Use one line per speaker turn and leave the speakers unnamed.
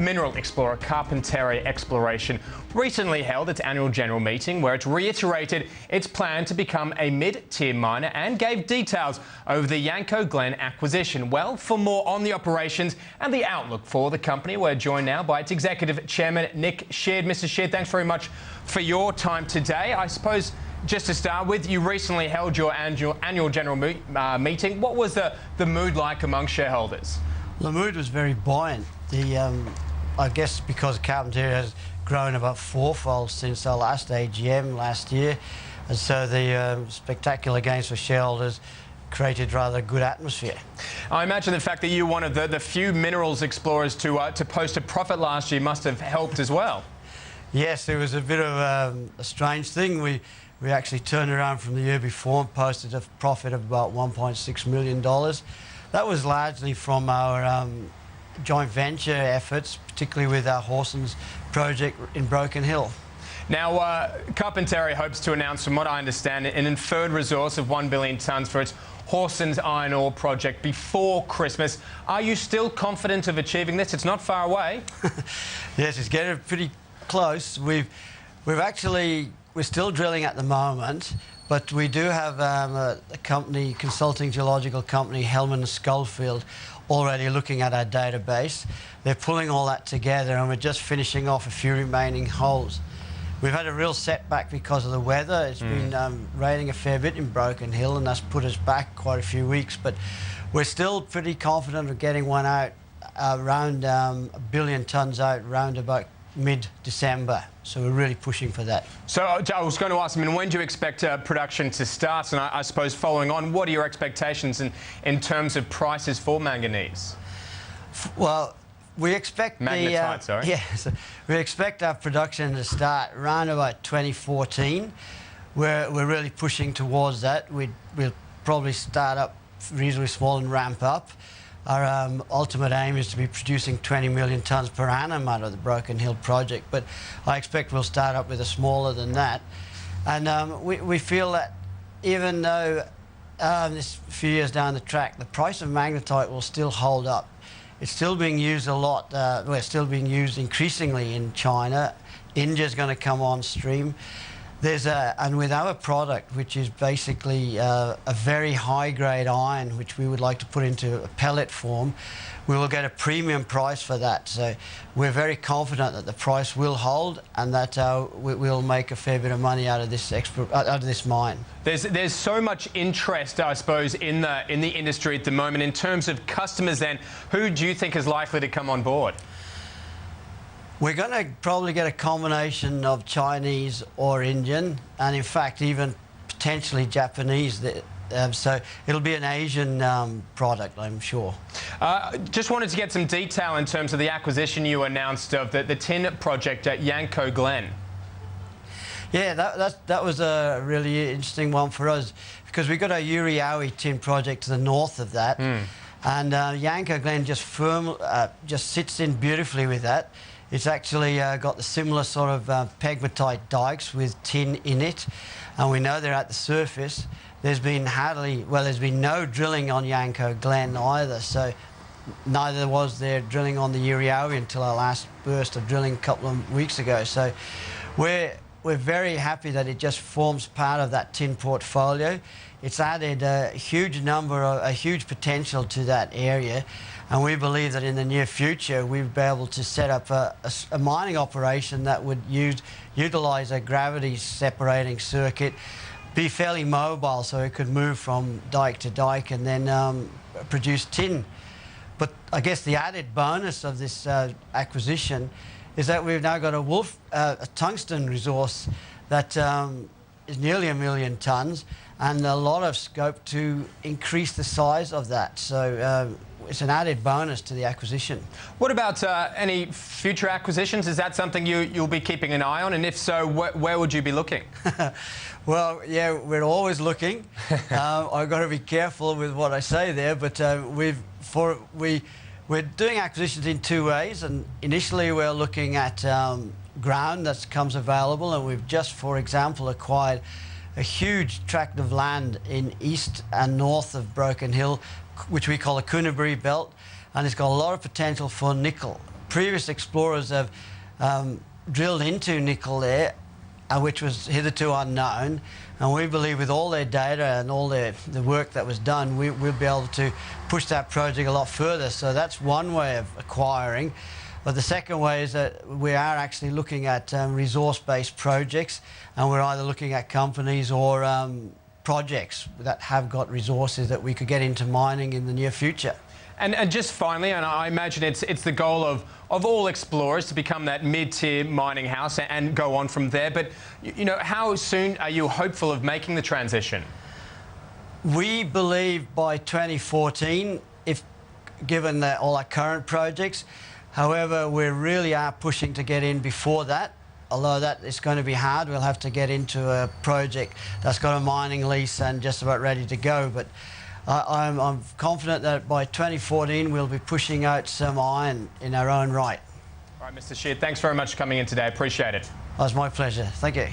mineral explorer Carpentaria Exploration recently held its annual general meeting where it reiterated its plan to become a mid-tier miner and gave details over the Yanco Glen acquisition. Well, for more on the operations and the outlook for the company, we're joined now by its Executive Chairman Nick Sheard. Mr. Sheard, thanks very much for your time today. I suppose just to start with, you recently held your annual general meeting. What was the mood like among shareholders?
The mood was very buoyant. I guess because Carpentaria has grown about fourfold since our last AGM last year, and so the spectacular gains for shareholders created rather good atmosphere.
I imagine the fact that you're one of the few minerals explorers to post a profit last year must have helped as well.
Yes, it was a bit of a strange thing. We actually turned around from the year before and posted a profit of about $1.6 million. That was largely from our joint venture efforts, particularly with our Horsens project in Broken Hill.
Now, Carpentaria hopes to announce, from what I understand, an inferred resource of 1 billion tonnes for its Horsens iron ore project before Christmas. Are you still confident of achieving this? It's not far away.
Yes, it's getting pretty close. We're still drilling at the moment, but we do have a company, consulting geological company, Hellman & Schofield, already looking at our database. They're pulling all that together and we're just finishing off a few remaining holes. We've had a real setback because of the weather. It's been raining a fair bit in Broken Hill and that's put us back quite a few weeks, but we're still pretty confident of getting one out around 1 billion tonnes out around about mid-December, so we're really pushing for that. So
I was going to ask, when do you expect production to start? And I suppose following on, what are your expectations in terms of prices for manganese?
Well, we expect
magnetite, sorry.
Yes, we expect our production to start around about 2014. We're really pushing towards that. We'll probably start up reasonably small and ramp up. Our ultimate aim is to be producing 20 million tonnes per annum out of the Broken Hill project, but I expect we'll start up with a smaller than that. And we feel that even though this few years down the track, the price of magnetite will still hold up. It's still being used a lot, well, it's still being used increasingly in China. India's going to come on stream. And with our product, which is basically a very high-grade iron, which we would like to put into a pellet form, we will get a premium price for that. So we're very confident that the price will hold and that we'll make a fair bit of money out of this mine.
There's so much interest, I suppose, in the industry at the moment. In terms of customers, then, who do you think is likely to come on board?
We're going to probably get a combination of Chinese or Indian, and in fact even potentially Japanese. So it'll be an Asian product, I'm sure.
Just wanted to get some detail in terms of the acquisition you announced of the tin project at Yanco Glen.
Yeah, that was a really interesting one for us because we've got our Uriawi tin project to the north of that, and Yanco Glen just sits in beautifully with that. It's actually got the similar sort of pegmatite dikes with tin in it, and we know they're at the surface. There's been no drilling on Yanco Glen either, so neither was there drilling on the Uriawi until our last burst of drilling a couple of weeks ago. So we're very happy that it just forms part of that tin portfolio. It's added a huge potential to that area, and we believe that in the near future we'll be able to set up a mining operation that would utilise a gravity separating circuit, be fairly mobile so it could move from dike to dike and then produce tin. But I guess the added bonus of this acquisition is that we've now got a tungsten resource that is nearly 1 million tonnes and a lot of scope to increase the size of that. So it's an added bonus to the acquisition.
What about any future acquisitions? Is that something you'll be keeping an eye on? And if so, where would you be looking?
Well, yeah, we're always looking. I've got to be careful with what I say there, but we're doing acquisitions in two ways. And initially, we're looking at ground that comes available, and we've just, for example, acquired a huge tract of land in east and north of Broken Hill, which we call a Coonabarry Belt, and it's got a lot of potential for nickel previous explorers have drilled into nickel there, which was hitherto unknown, and we believe with all their data and all the work that was done, we'll be able to push that project a lot further. So that's one way of acquiring. But the second way is that we are actually looking at resource-based projects, and we're either looking at companies or projects that have got resources that we could get into mining in the near future.
And just finally, and I imagine it's the goal of all explorers to become that mid-tier mining house and go on from there, but you know, how soon are you hopeful of making the transition?
We believe by 2014, if given all our current projects. However, we really are pushing to get in before that. Although that is going to be hard, we'll have to get into a project that's got a mining lease and just about ready to go. But I'm confident that by 2014 we'll be pushing out some iron in our own right.
All right, Mr. Sheard, thanks very much for coming in today. Appreciate it.
It was my pleasure. Thank you.